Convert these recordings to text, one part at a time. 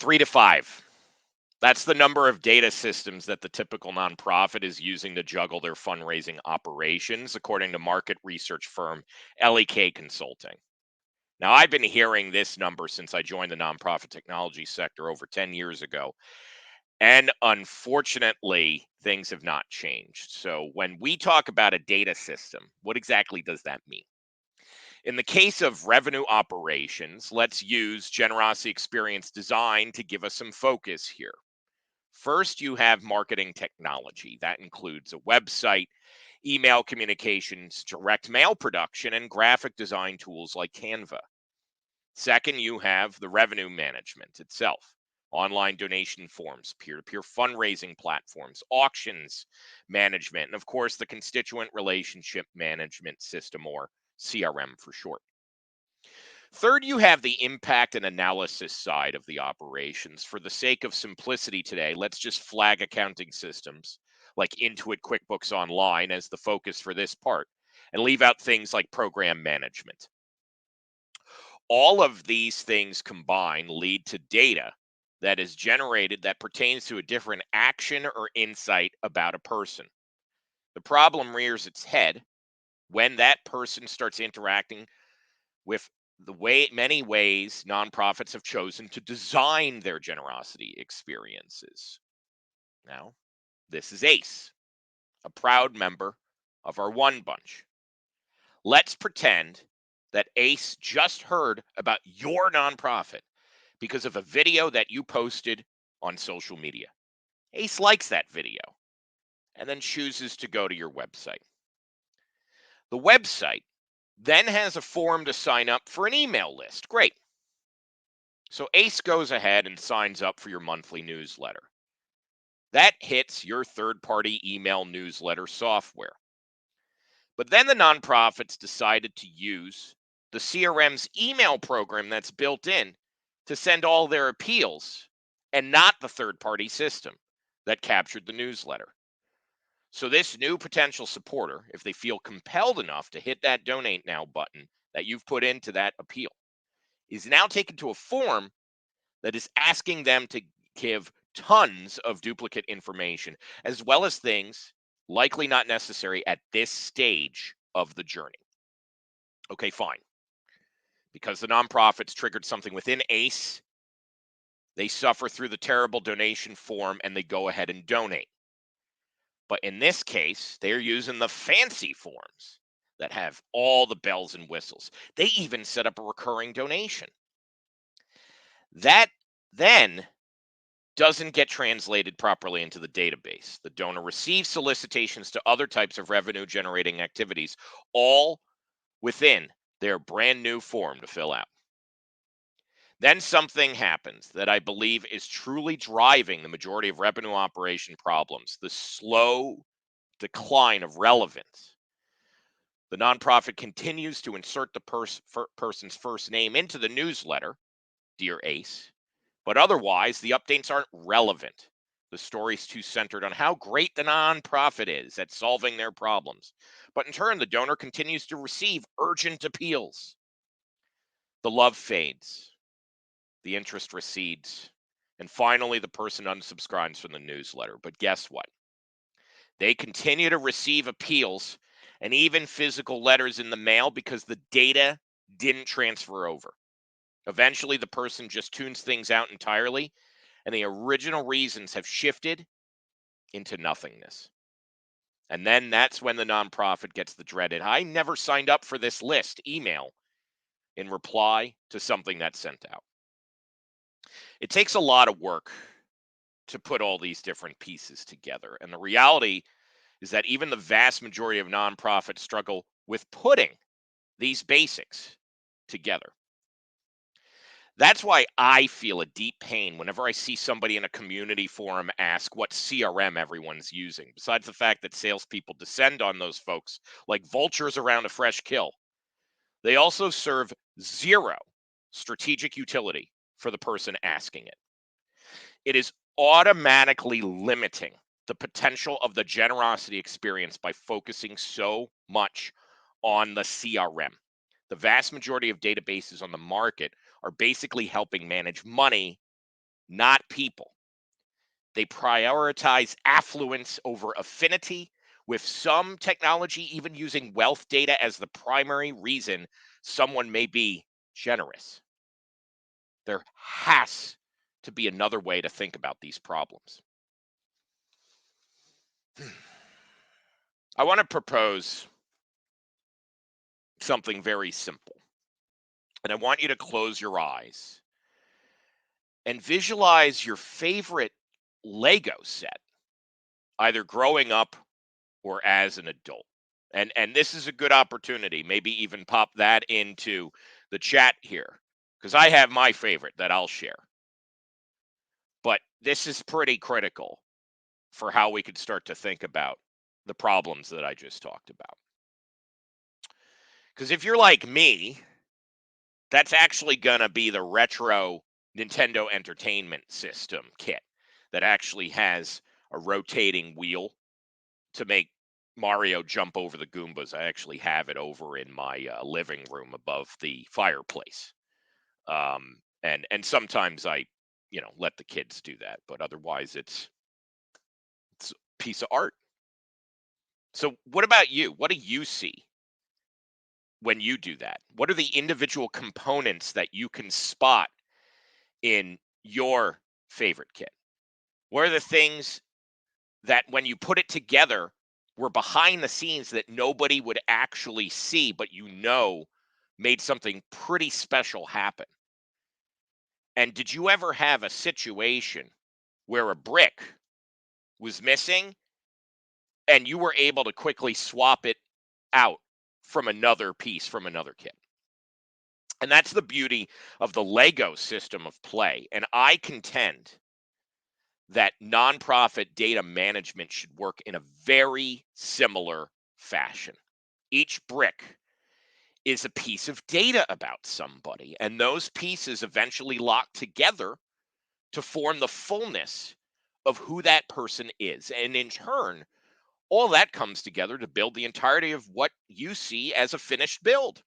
3 to 5. That's the number of data systems that the typical nonprofit is using to juggle their fundraising operations, according to market research firm LEK Consulting. Now, I've been hearing this number since I joined the nonprofit technology sector over 10 years ago. And unfortunately, things have not changed. So, when we talk about a data system, what exactly does that mean? In the case of revenue operations, let's use Generosity Experience Design to give us some focus here. First, you have marketing technology. That includes a website, email communications, direct mail production, and graphic design tools like Canva. Second, you have the revenue management itself, online donation forms, peer to peer fundraising platforms, auctions management, and of course, the constituent relationship management system, or CRM for short. Third, you have the impact and analysis side of the operations. For the sake of simplicity today, let's just flag accounting systems like Intuit QuickBooks Online as the focus for this part and leave out things like program management. All of these things combined lead to data that is generated that pertains to a different action or insight about a person. The problem rears its head when that person starts interacting with the way many ways nonprofits have chosen to design their generosity experiences. Now, this is Ace, a proud member of our One Bunch. Let's pretend that Ace just heard about your nonprofit because of a video that you posted on social media. Ace likes that video and then chooses to go to your website. The website then has a form to sign up for an email list. Great. So Ace goes ahead and signs up for your monthly newsletter. That hits your third-party email newsletter software. But then the nonprofits decided to use the CRM's email program that's built in to send all their appeals and not the third-party system that captured the newsletter. So this new potential supporter, if they feel compelled enough to hit that donate now button that you've put into that appeal, is now taken to a form that is asking them to give tons of duplicate information, as well as things likely not necessary at this stage of the journey. Okay, fine. Because the nonprofits triggered something within ACE, they suffer through the terrible donation form and they go ahead and donate. But in this case, they're using the fancy forms that have all the bells and whistles. They even set up a recurring donation. That then doesn't get translated properly into the database. The donor receives solicitations to other types of revenue generating activities, all within their brand new form to fill out. Then something happens that I believe is truly driving the majority of revenue operation problems, the slow decline of relevance. The nonprofit continues to insert the person's first name into the newsletter, Dear Ace, but otherwise the updates aren't relevant. The story's too centered on how great the nonprofit is at solving their problems. But in turn, the donor continues to receive urgent appeals. The love fades, the interest recedes, and finally the person unsubscribes from the newsletter. But guess what? They continue to receive appeals and even physical letters in the mail because the data didn't transfer over. Eventually, the person just tunes things out entirely, and the original reasons have shifted into nothingness. And then that's when the nonprofit gets the dreaded, I never signed up for this list email in reply to something that's sent out. It takes a lot of work to put all these different pieces together. And the reality is that even the vast majority of nonprofits struggle with putting these basics together. That's why I feel a deep pain whenever I see somebody in a community forum ask what CRM everyone's using, besides the fact that salespeople descend on those folks like vultures around a fresh kill. They also serve zero strategic utility for the person asking it. It is automatically limiting the potential of the generosity experience by focusing so much on the CRM. The vast majority of databases on the market are basically helping manage money not people. They prioritize affluence over affinity, with some technology even using wealth data as the primary reason someone may be generous. There has to be another way to think about these problems. I want to propose something very simple. And I want you to close your eyes and visualize your favorite Lego set, either growing up or as an adult. And this is a good opportunity. Maybe even pop that into the chat here, because I have my favorite that I'll share. But this is pretty critical for how we could start to think about the problems that I just talked about. Because if you're like me, that's actually going to be the retro Nintendo Entertainment System kit that actually has a rotating wheel to make Mario jump over the Goombas. I actually have it over in my living room above the fireplace. And sometimes I, let the kids do that, but otherwise it's a piece of art. So what about you? What do you see when you do that? What are the individual components that you can spot in your favorite kit? What are the things that when you put it together were behind the scenes that nobody would actually see, but made something pretty special happen? And did you ever have a situation where a brick was missing and you were able to quickly swap it out from another piece from another kit? And that's the beauty of the Lego system of play. And I contend that nonprofit data management should work in a very similar fashion. Each brick is a piece of data about somebody, and those pieces eventually lock together to form the fullness of who that person is. And in turn, all that comes together to build the entirety of what you see as a finished build.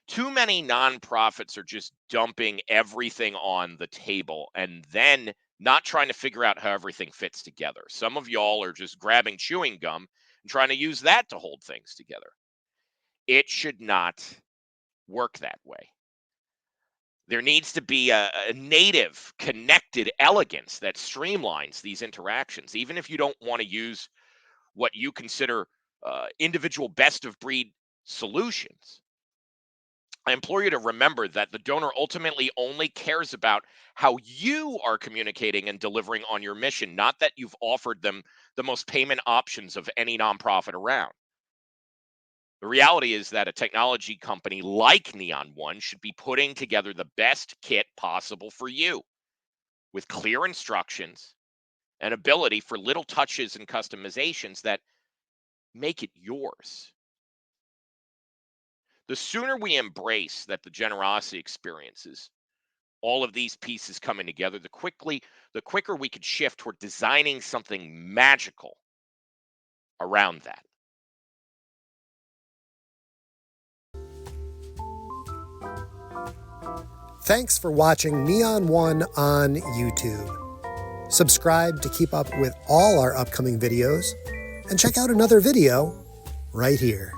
Too many nonprofits are just dumping everything on the table and then not trying to figure out how everything fits together. Some of y'all are just grabbing chewing gum and trying to use that to hold things together. It should not work that way. There needs to be a native, connected elegance that streamlines these interactions, even if you don't want to use what you consider individual best of breed solutions. I implore you to remember that the donor ultimately only cares about how you are communicating and delivering on your mission, not that you've offered them the most payment options of any nonprofit around. The reality is that a technology company like Neon One should be putting together the best kit possible for you, with clear instructions and ability for little touches and customizations that make it yours. The sooner we embrace that the generosity experiences all of these pieces coming together, the quicker we could shift toward designing something magical around that. Thanks for watching Neon One on YouTube. Subscribe to keep up with all our upcoming videos, and check out another video right here.